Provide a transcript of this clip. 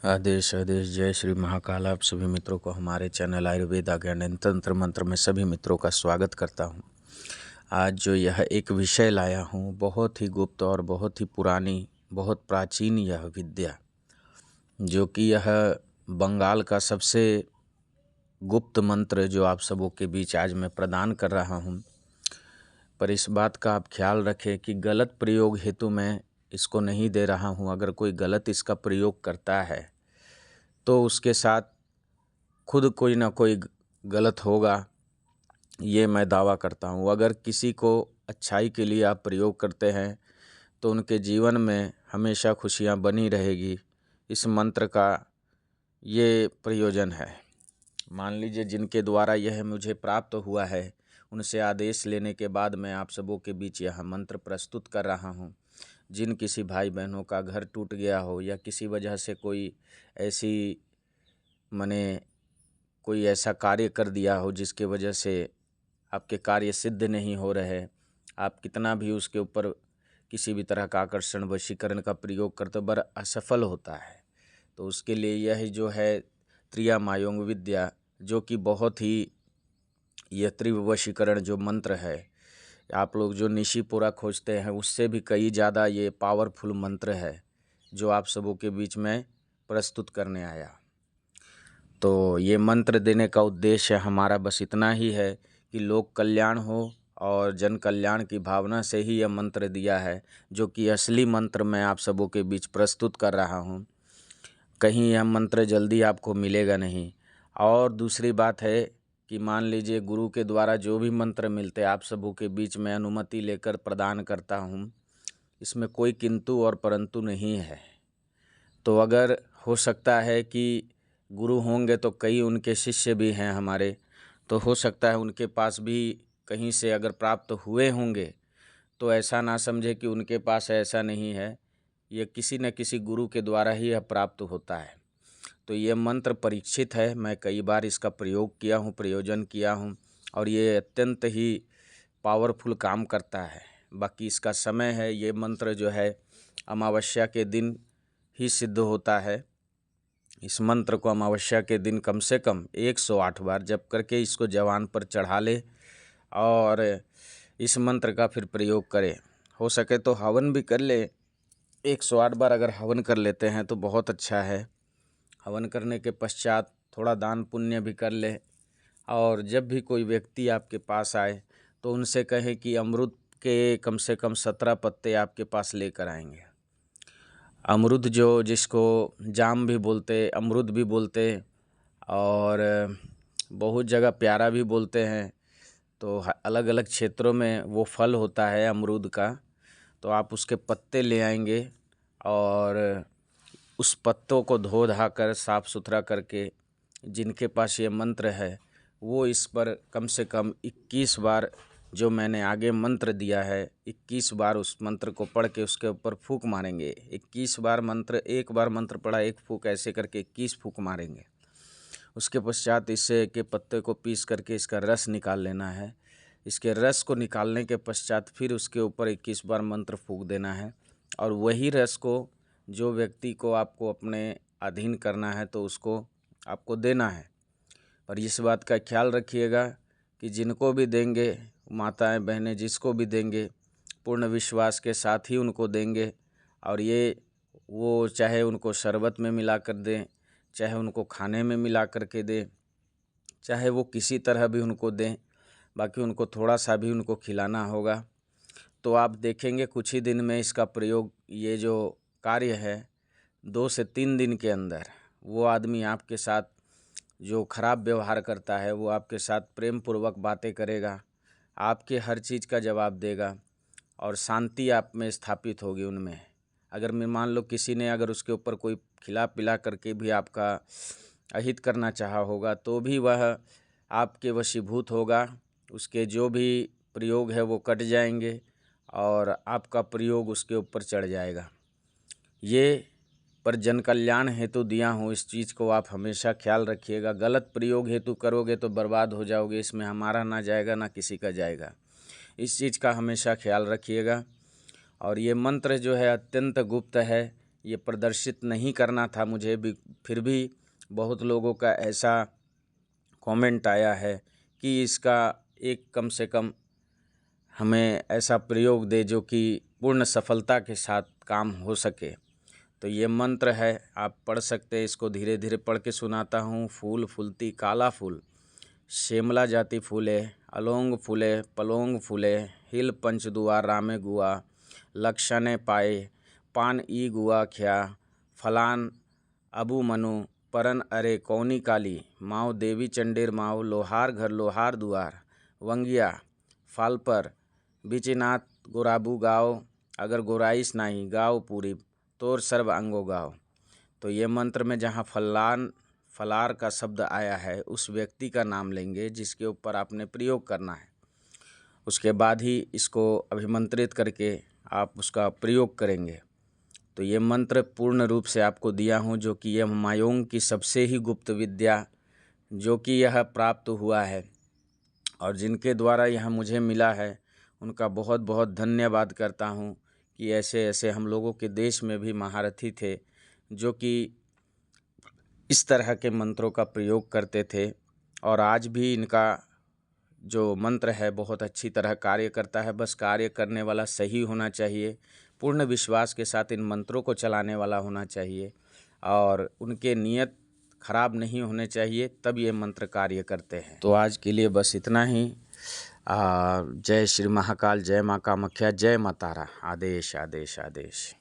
आदेश आदेश। जय श्री महाकाल। आप सभी मित्रों को हमारे चैनल आयुर्वेद ज्ञान एवं तंत्र मंत्र में सभी मित्रों का स्वागत करता हूं। आज जो यह एक विषय लाया हूं, बहुत ही गुप्त और बहुत ही पुरानी, बहुत प्राचीन यह विद्या, जो कि यह बंगाल का सबसे गुप्त मंत्र जो आप सबों के बीच आज मैं प्रदान कर रहा हूं। पर इस बात का आप ख्याल रखें कि गलत प्रयोग हेतु मैं इसको नहीं दे रहा हूं। अगर कोई गलत इसका प्रयोग करता है तो उसके साथ खुद कोई ना कोई गलत होगा, ये मैं दावा करता हूँ। अगर किसी को अच्छाई के लिए आप प्रयोग करते हैं तो उनके जीवन में हमेशा खुशियाँ बनी रहेगी। इस मंत्र का ये प्रयोजन है। मान लीजिए जिनके द्वारा यह मुझे प्राप्त हुआ है, उनसे आदेश लेने के बाद मैं आप सबों के बीच यह मंत्र प्रस्तुत कर रहा हूँ। जिन किसी भाई बहनों का घर टूट गया हो या किसी वजह से कोई ऐसी कोई ऐसा कार्य कर दिया हो जिसके वजह से आपके कार्य सिद्ध नहीं हो रहे, आप कितना भी उसके ऊपर किसी भी तरह का आकर्षण वशीकरण का प्रयोग करते पर असफल होता है, तो उसके लिए यह जो है त्रियामायोंग विद्या, जो कि बहुत ही यह त्रिवशीकरण जो मंत्र है, आप लोग जो निशिपुरा खोजते हैं उससे भी कई ज़्यादा ये पावरफुल मंत्र है जो आप सबों के बीच में प्रस्तुत करने आया। तो ये मंत्र देने का उद्देश्य हमारा बस इतना ही है कि लोक कल्याण हो, और जन कल्याण की भावना से ही यह मंत्र दिया है, जो कि असली मंत्र मैं आप सबों के बीच प्रस्तुत कर रहा हूँ। कहीं यह मंत्र जल्दी आपको मिलेगा नहीं। और दूसरी बात है कि मान लीजिए गुरु के द्वारा जो भी मंत्र मिलते आप सबों के बीच में अनुमति लेकर प्रदान करता हूँ, इसमें कोई किंतु और परंतु नहीं है। तो अगर हो सकता है कि गुरु होंगे तो कई उनके शिष्य भी हैं हमारे, तो हो सकता है उनके पास भी कहीं से अगर प्राप्त हुए होंगे, तो ऐसा ना समझे कि उनके पास ऐसा नहीं है। ये किसी न किसी गुरु के द्वारा ही यह प्राप्त होता है। तो ये मंत्र परीक्षित है, मैं कई बार इसका प्रयोग किया हूँ, प्रयोजन किया हूँ, और ये अत्यंत ही पावरफुल काम करता है। बाकी इसका समय है, ये मंत्र जो है अमावस्या के दिन ही सिद्ध होता है। इस मंत्र को अमावस्या के दिन कम से कम 108 बार जप करके इसको जवान पर चढ़ा ले और इस मंत्र का फिर प्रयोग करें। हो सके तो हवन भी कर ले। 108 बार अगर हवन कर लेते हैं तो बहुत अच्छा है। हवन करने के पश्चात थोड़ा दान पुण्य भी कर ले, और जब भी कोई व्यक्ति आपके पास आए तो उनसे कहे कि अमृत के कम से कम 17 पत्ते आपके पास लेकर आएंगे। अमरुद जो जिसको जाम भी बोलते, अमरुद भी बोलते, और बहुत जगह प्यारा भी बोलते हैं। तो अलग अलग क्षेत्रों में वो फल होता है अमरूद का। तो आप उसके पत्ते ले आएंगे और उस पत्तों को धो धा कर साफ़ सुथरा करके, जिनके पास ये मंत्र है वो इस पर कम से कम 21 बार, जो मैंने आगे मंत्र दिया है 21 बार उस मंत्र को पढ़ के उसके ऊपर फूंक मारेंगे। 21 बार मंत्र, एक बार मंत्र पढ़ा एक फूंक, ऐसे करके 21 फूंक मारेंगे। उसके पश्चात इससे के पत्ते को पीस करके इसका रस निकाल लेना है। इसके रस को निकालने के पश्चात फिर उसके ऊपर 21 बार मंत्र फूंक देना है, और वही रस को जो व्यक्ति को आपको अपने अधीन करना है तो उसको आपको देना है। और इस बात का ख्याल रखिएगा कि जिनको भी देंगे, माताएं बहनें जिसको भी देंगे, पूर्ण विश्वास के साथ ही उनको देंगे। और ये वो चाहे उनको शरबत में मिला कर दें, चाहे उनको खाने में मिला कर के दें, चाहे वो किसी तरह भी उनको दें, बाकी उनको थोड़ा सा भी उनको खिलाना होगा। तो आप देखेंगे कुछ ही दिन में इसका प्रयोग, ये जो कार्य है 2 से 3 दिन के अंदर वो आदमी आपके साथ जो खराब व्यवहार करता है वो आपके साथ प्रेम पूर्वक बातें करेगा, आपके हर चीज़ का जवाब देगा, और शांति आप में स्थापित होगी उनमें। अगर मैं मान लो किसी ने अगर उसके ऊपर कोई खिला पिला करके भी आपका अहित करना चाहा होगा, तो भी वह आपके वशीभूत होगा। उसके जो भी प्रयोग है वो कट जाएंगे और आपका प्रयोग उसके ऊपर चढ़ जाएगा। ये पर जन कल्याण हेतु दिया हूँ, इस चीज़ को आप हमेशा ख्याल रखिएगा। गलत प्रयोग हेतु करोगे तो बर्बाद हो जाओगे, इसमें हमारा ना जाएगा ना किसी का जाएगा। इस चीज़ का हमेशा ख्याल रखिएगा। और ये मंत्र जो है अत्यंत गुप्त है, ये प्रदर्शित नहीं करना था मुझे भी, फिर भी बहुत लोगों का ऐसा कमेंट आया है कि इसका एक कम से कम हमें ऐसा प्रयोग दे जो कि पूर्ण सफलता के साथ काम हो सके। तो ये मंत्र है, आप पढ़ सकते हैं। इसको धीरे धीरे पढ़ के सुनाता हूँ। फूल फूलती काला फूल, श्यामला जाति फूले, अलोंग फूले पलोंग फूले, हिल पंचदुआ रामे गुआ, लक्षणे पाए, पान ई गुआ ख्या, फलान अबू मनु, परन अरे कौनी काली, माओ देवी चंडेर माओ, लोहार घर लोहार दुआर, वंगिया फालपर, बिचिनाथ गोराबू गाओ, अगर गोराइस नाही गाओ पूरी, तोर सर्व अंगो गाओ। तो ये मंत्र में जहाँ फलार का शब्द आया है उस व्यक्ति का नाम लेंगे जिसके ऊपर आपने प्रयोग करना है। उसके बाद ही इसको अभिमंत्रित करके आप उसका प्रयोग करेंगे। तो ये मंत्र पूर्ण रूप से आपको दिया हूँ, जो कि यह मायोंग की सबसे ही गुप्त विद्या जो कि यह प्राप्त हुआ है और जिनके द्वारा यह मुझे मिला है उनका बहुत बहुत धन्यवाद करता हूँ कि ऐसे ऐसे हम लोगों के देश में भी महारथी थे जो कि इस तरह के मंत्रों का प्रयोग करते थे। और आज भी इनका जो मंत्र है बहुत अच्छी तरह कार्य करता है। बस कार्य करने वाला सही होना चाहिए, पूर्ण विश्वास के साथ इन मंत्रों को चलाने वाला होना चाहिए और उनके नियत खराब नहीं होने चाहिए, तब ये मंत्र कार्य करते हैं। तो आज के लिए बस इतना ही। जय श्री महाकाल, जय माँ कामाख्या, जय माँ तारा। आदेश आदेश आदेश।